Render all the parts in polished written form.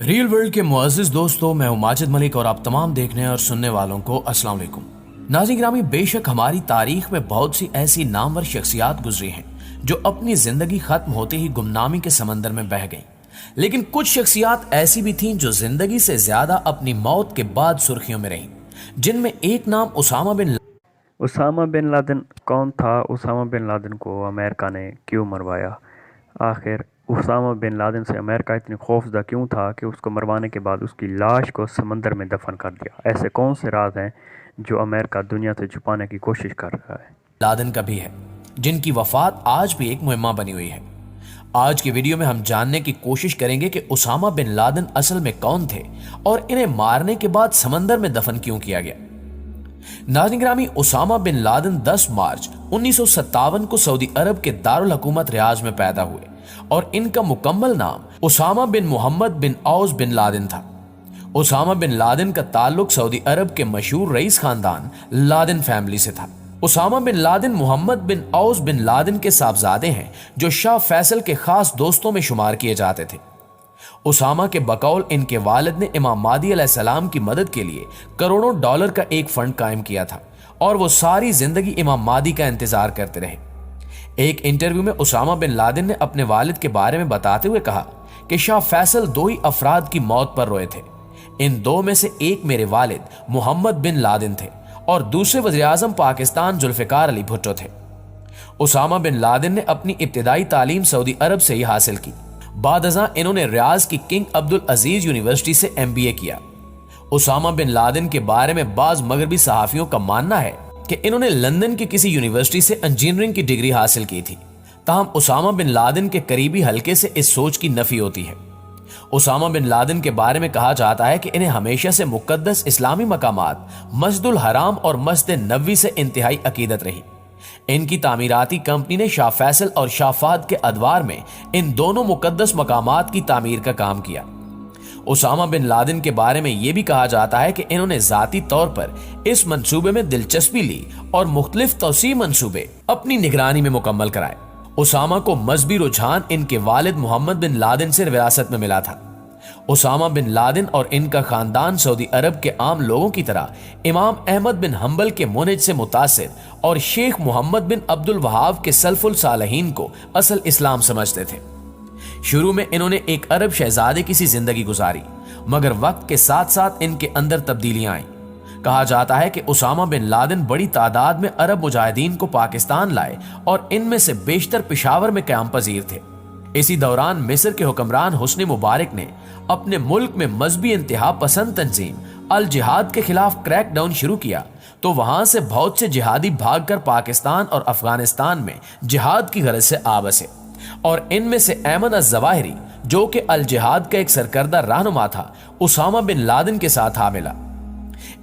Real world के मुअज़्ज़िज़ दोस्तों, मैं हूं माजिद मलिक और आप तमाम देखने और सुनने वालों को अस्सलाम वालेकुम। नाज़रीन गिरामी, बेशक हमारी तारीख में बहुत सी ऐसी नामवर शख्सियात गुजरी हैं जो अपनी जिंदगी खत्म होते ही गुमनामी के समंदर में बह गईं, लेकिन कुछ शख्सियात ऐसी भी थीं जो जिंदगी से ज्यादा अपनी मौत के बाद सुर्खियों में रहीं, जिनमें एक नाम उसामा बिन लादेन कौन था? उसामा बिन लादेन को अमेरिका ने क्यों मरवाया? आखिर उसामा बिन लादेन से अमेरिका इतनी खौफजदा क्यों था कि उसको मरवाने के बाद उसकी लाश को समंदर में दफन कर दिया? ऐसे कौन से राज हैं जो अमेरिका दुनिया से छुपाने की कोशिश कर रहा है? लादेन का भी है, जिनकी वफात आज भी एक मुहिम्मा बनी हुई है। आज की वीडियो में हम जानने की कोशिश करेंगे कि उसामा बिन लादेन असल में कौन थे और इन्हें मारने के बाद समंदर में दफन क्यों किया गया। नाज़रीन गिरामी, उसामा बिन लादेन 10 मार्च 1957 को सऊदी अरब के दारुल हुकूमत रियाज में पैदा हुए और इनका मुकम्मल नाम उसामा बिन मोहम्मद बिन औस बिन लादेन था। उसामा बिन लादेन का ताल्लुक सऊदी अरब के मशहूर रईस खानदान लादेन फैमिली से था। उसामा बिन लादेन मोहम्मद बिन औस बिन लादेन के साहबजादे हैं जो शाह फैसल के खास दोस्तों में शुमार किए जाते थे। उसामा के बकौल इनके वालिद ने इमाम मादी अलैहिस्सलाम की मदद के लिए करोड़ों डॉलर का एक फंड कायम किया था और वो सारी जिंदगी इमाम मादी का इंतजार करते रहे। एक इंटरव्यू में उसामा बिन लादेन ने अपने वालिद के बारे में बताते हुए कहा कि शाह फैसल दो ही अफराद की मौत पर रोए थे। इन दो में से एक मेरे वालिद मोहम्मद बिन लादेन थे और दूसरे वज़ीर-ए-आज़म पाकिस्तान जुल्फ़िकार अली भुट्टो थे। उसामा बिन लादेन ने अपनी इब्तिदाई तालीम सऊदी अरब से ही हासिल की। बाद अज़ां इन्होंने रियाज की किंग अब्दुल अजीज यूनिवर्सिटी से MBA किया। उसामा बिन लादेन के बारे में बाज मगरबी सहाफियों का मानना है कि इन्होंने लंदन की किसी यूनिवर्सिटी से इंजीनियरिंग की डिग्री हासिल की थी। ताहम उसामा बिन लादेन के करीबी हल्के से इस सोच की नफी होती है। उसामा बिन लादेन के बारे में कहा जाता है कि इन्हें हमेशा से मुकद्दस इस्लामी मकामात मस्जिदुल हराम और मस्जिद नबवी से इंतहाई अकीदत रही। इनकी तामीराती कंपनी ने शाह फैसल और शाह फहद के अदवार में इन दोनों मुकद्दस मकामात की तामीर का काम किया। उसामा बिन लादेन के बारे में यह भी कहा जाता है कि इन्होंने जाती तौर पर इस मंसूबे में दिलचस्पी ली और मुख्तलिफ तौसी मंसूबे अपनी निगरानी में मुकम्मल कराए। उसामा को मजहबी रुझान इनके वालिद मोहम्मद बिन लादेन से विरासत में मिला था। उसामा बिन लादेन और इनका खानदान सऊदी अरब के आम लोगों की तरह इमाम अहमद बिन हम्बल के मुनज से मुतासिर और शेख मोहम्मद बिन अब्दुल वहाब के सल्फुल सालहीन को असल इस्लाम समझते थे। शुरू में इन्होंने एक अरब शहजादे की सी जिंदगी गुजारी, मगर वक्त के साथ साथ इनके अंदर तब्दीलियां आईं। कहा जाता है कि उसामा बिन लादेन बड़ी तादाद में अरब मुजाहिदीन को पाकिस्तान लाए और इनमें से बेशतर पेशावर में क़याम पजीर थे। इसी दौरान मिस्र के हुक्मरान हुस्न मुबारक ने अपने मुल्क में मजहबी इंतहा पसंद तंजीम अल जिहाद के खिलाफ क्रैकडाउन शुरू किया, तो वहां से बहुत से जिहादी भागकर पाकिस्तान और अफगानिस्तान में जिहाद की गरज से आ बसे और इनमें से अयमन अज़-ज़वाहिरी, जो कि अल जिहाद का एक सरकर्दा रहनुमा था, उसामा बिन लादेन के साथ आ मिला।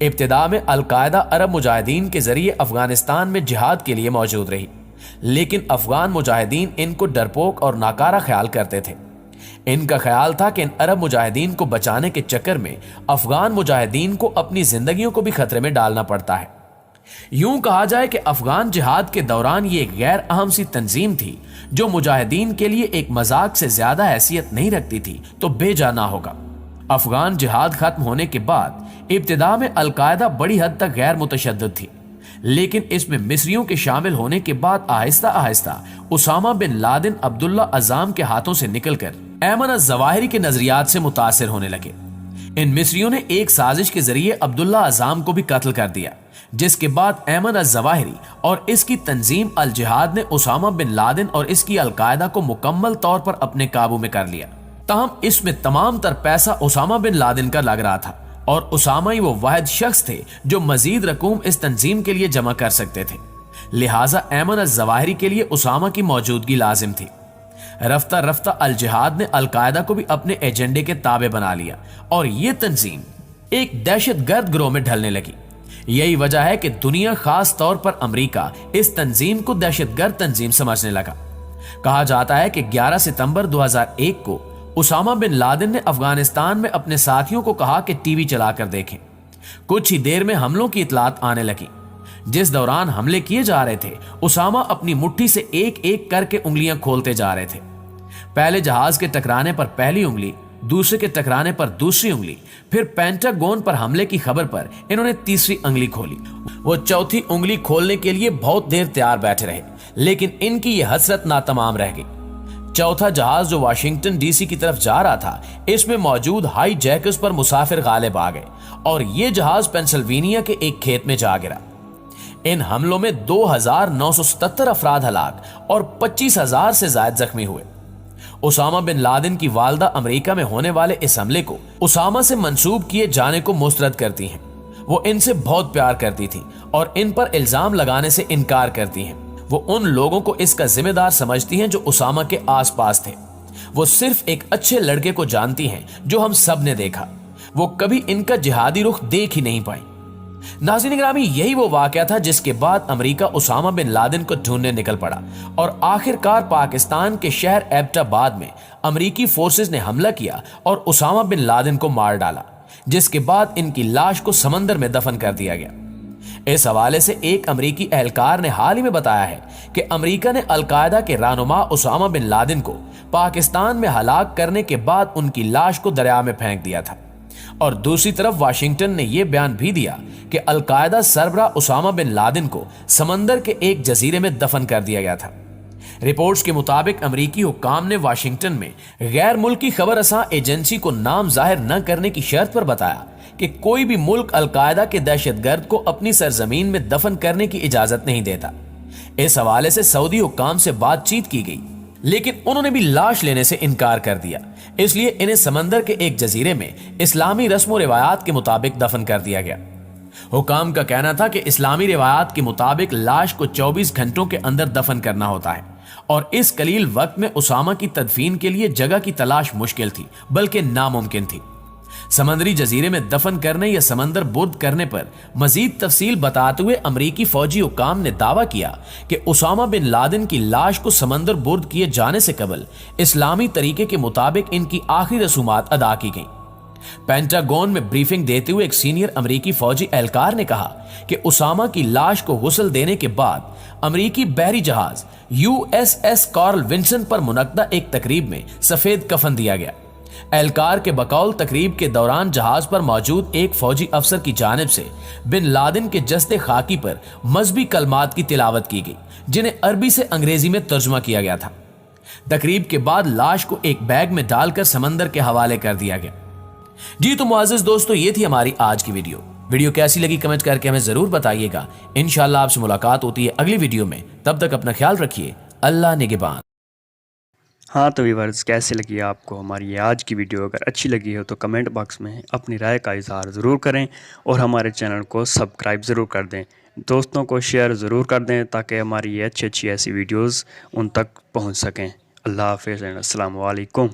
इब्तिदा में अल-कायदा अरब मुजाहिदीन के जरिए अफगानिस्तान में जिहाद के लिए मौजूद रही, लेकिन अफगान मुजाहिदीन इनको डरपोक और नाकारा ख्याल करते थे। इनका ख्याल था कि इन अरब मुजाहिदीन को बचाने के चक्कर में अफगान मुजाहिदीन को अपनी जिंदगियों को भी खतरे में डालना पड़ता है। यूं कहा जाए कि अफगान जिहाद के दौरान ये एक गैर अहम सी तंजीम थी जो मुजाहिदीन के लिए एक मजाक से ज्यादा हैसियत नहीं रखती थी, तो बेजाना होगा। अफगान जिहाद खत्म होने के बाद इब्तिदा में अलकायदा बड़ी हद तक गैर मुतशद्दिद थी, लेकिन इसमें मिस्रियों के शामिल होने के बाद आहिस्ता आहिस्ता उसामा बिन लादेन अब्दुल्ला अज़ाम के हाथों से निकलकर अयमन अज़-ज़वाहिरी के नजरियात से मुतासिर होने लगे। इन मिस्रियों ने एक साजिश के जरिए अब्दुल्ला अज़ाम को भी कत्ल कर दिया, जिसके बाद अयमन अज़-ज़वाहिरी और इसकी तंजीम अल जिहाद ने उसामा बिन लादेन और इसकी अलकायदा को मुकम्मल तौर पर अपने काबू में कर लिया। ताहम इसमें तमाम तर पैसा उसामा बिन लादेन का लग रहा था और उसामा ही वो वाहिद शख्स थे जो मजीद रकूम इस तंजीम के लिए जमा कर सकते थे। लिहाजा अयमन अज़-ज़वाहिरी के लिए उसामा की मौजूदगी लाजिम थी। रफ्ता रफ्ता अल जिहाद ने अलकायदा को भी अपने एजेंडे के ताबे बना लिया और ये तंजीम एक दहशत गर्द गिरोह में ढलने लगी। यही वजह है कि दुनिया, खास तौर पर अमरीका, इस तंजीम को दहशत गर्द तंजीम समझने लगा। कहा जाता है कि 11 सितंबर 2001 को उसामा बिन लादेन ने अफगानिस्तान में अपने साथियों को कहा कि टीवी चलाकर देखें। कुछ ही देर में हमलों की इतलात आने लगी। जिस दौरान हमले किए जा रहे थे, उसामा अपनी मुट्ठी से एक एक करके उंगलियां खोलते जा रहे थे। पहले जहाज के टकराने पर पहली उंगली, दूसरे के टकराने पर दूसरी उंगली, फिर पेंटागन पर हमले की खबर पर इन्होंने तीसरी उंगली खोली। वो चौथी उंगली खोलने के लिए बहुत देर तैयार बैठे रहे, लेकिन इनकी ये हसरत नातमाम रह गई। चौथा जहाज जो वाशिंगटन डीसी की तरफ जा रहा था, इसमें मौजूद हाई जैकर्स पर मुसाफिर गालिब आ गए और ये जहाज पेंसिल्वेनिया के एक खेत में जा गिरा। इन हमलों में 2,977 अफराद हलाक और 25,000 से ज्यादा जख्मी हुए। उसामा बिन लादेन की वालदा अमेरिका में होने वाले इस हमले को उसामा से मंसूब किए जाने को मुस्तरद करती हैं। वो इनसे बहुत प्यार करती थी और इन पर इल्जाम लगाने से इनकार करती हैं। वो उन लोगों को इसका जिम्मेदार समझती हैं जो उसामा के आसपास थे। वो सिर्फ एक अच्छे लड़के को जानती हैं जो हम सब ने देखा। वो कभी इनका जिहादी रुख देख ही नहीं पाई। नाज़रीन ग्रामी, यही वो वाकया था जिसके बाद अमेरिका उसामा बिन लादेन को ढूंढने निकल पड़ा और आखिरकार पाकिस्तान के शहर एबटाबाद में अमेरिकी फोर्सेस ने हमला किया और उसामा बिन लादेन को मार डाला, जिसके बाद इनकी लाश को समंदर में दफन कर दिया गया। इस हवाले से एक अमेरिकी एहलकार ने हाल ही में बताया है कि अमेरिका ने अलकायदा के रहनुमा उसामा बिन लादेन को पाकिस्तान में हलाक करने के बाद उनकी लाश को दरिया में फेंक दिया था। और दूसरी तरफ वाशिंगटन ने यह बयान भी दिया कि अलकायदा सरबरा उसामा बिन लादेन को समंदर के एक जजीरे में दफन कर दिया गया था। रिपोर्ट्स के मुताबिक अमेरिकी हुक्काम ने वाशिंगटन में गैर मुल्की खबर रसां एजेंसी को नाम जाहिर न करने की शर्त पर बताया कि कोई भी मुल्क अलकायदा के दहशतगर्द को अपनी सरजमीन में दफन करने की इजाजत नहीं देता। इस हवाले से सऊदी हुक्काम से बातचीत की गई, लेकिन उन्होंने भी लाश लेने से इनकार कर दिया। इसलिए इन्हें समंदर के एक जजीरे में इस्लामी रस्म रिवायात के मुताबिक दफन कर दिया गया। हुकाम का कहना था कि इस्लामी रिवायात के मुताबिक लाश को 24 घंटों के अंदर दफन करना होता है और इस कलील वक्त में उसामा की तदफीन के लिए जगह की तलाश मुश्किल थी, बल्कि नामुमकिन थी। समंदरी जजीरे में दफन करने या समंदर बुर्द करने पर मजीद तफसील बताते हुए अमरीकी फौजी हुकाम ने दावा किया कि उसामा बिन लादेन की लाश को समंदर बुर्द किए जाने से कबल इस्लामी तरीके के मुताबिक इनकी आखिरी रसूमात अदा की गई। पेंटागन में ब्रीफिंग देते हुए एक सीनियर अमरीकी फौजी एहलकार ने कहा कि उसामा की लाश को गुस्ल देने के बाद अमरीकी बहरी जहाज USS कार्ल विंसन पर मुनक्दा एक तकरीब में सफेद कफन दिया गया। एहलकार के बकौल तकरीब के दौरान जहाज पर मौजूद एक फौजी अफसर की जानिब से बिन लादेन के जस्ते खाकी पर मजहबी कलमात की तिलावत की गई, जिन्हें अरबी से अंग्रेजी में तर्जुमा किया गया था। तकरीब के बाद लाश को एक बैग में डालकर समंदर के हवाले कर दिया गया। जी तो मुअज़्ज़िज़ दोस्तों, ये थी हमारी आज की वीडियो कैसी लगी कमेंट करके हमें जरूर बताइएगा। इंशाअल्लाह आपसे मुलाकात होती है अगली वीडियो में। तब तक अपना ख्याल रखिए। अल्लाह निगहबान। हाँ तो व्यूअर्स, कैसे लगी आपको हमारी ये आज की वीडियो? अगर अच्छी लगी हो तो कमेंट बॉक्स में अपनी राय का इजहार ज़रूर करें और हमारे चैनल को सब्सक्राइब ज़रूर कर दें। दोस्तों को शेयर ज़रूर कर दें ताकि हमारी ये अच्छी ऐसी वीडियोज़ उन तक पहुँच सकें। अल्लाह हाफ़िज़, अस्सलामु अलैकुम।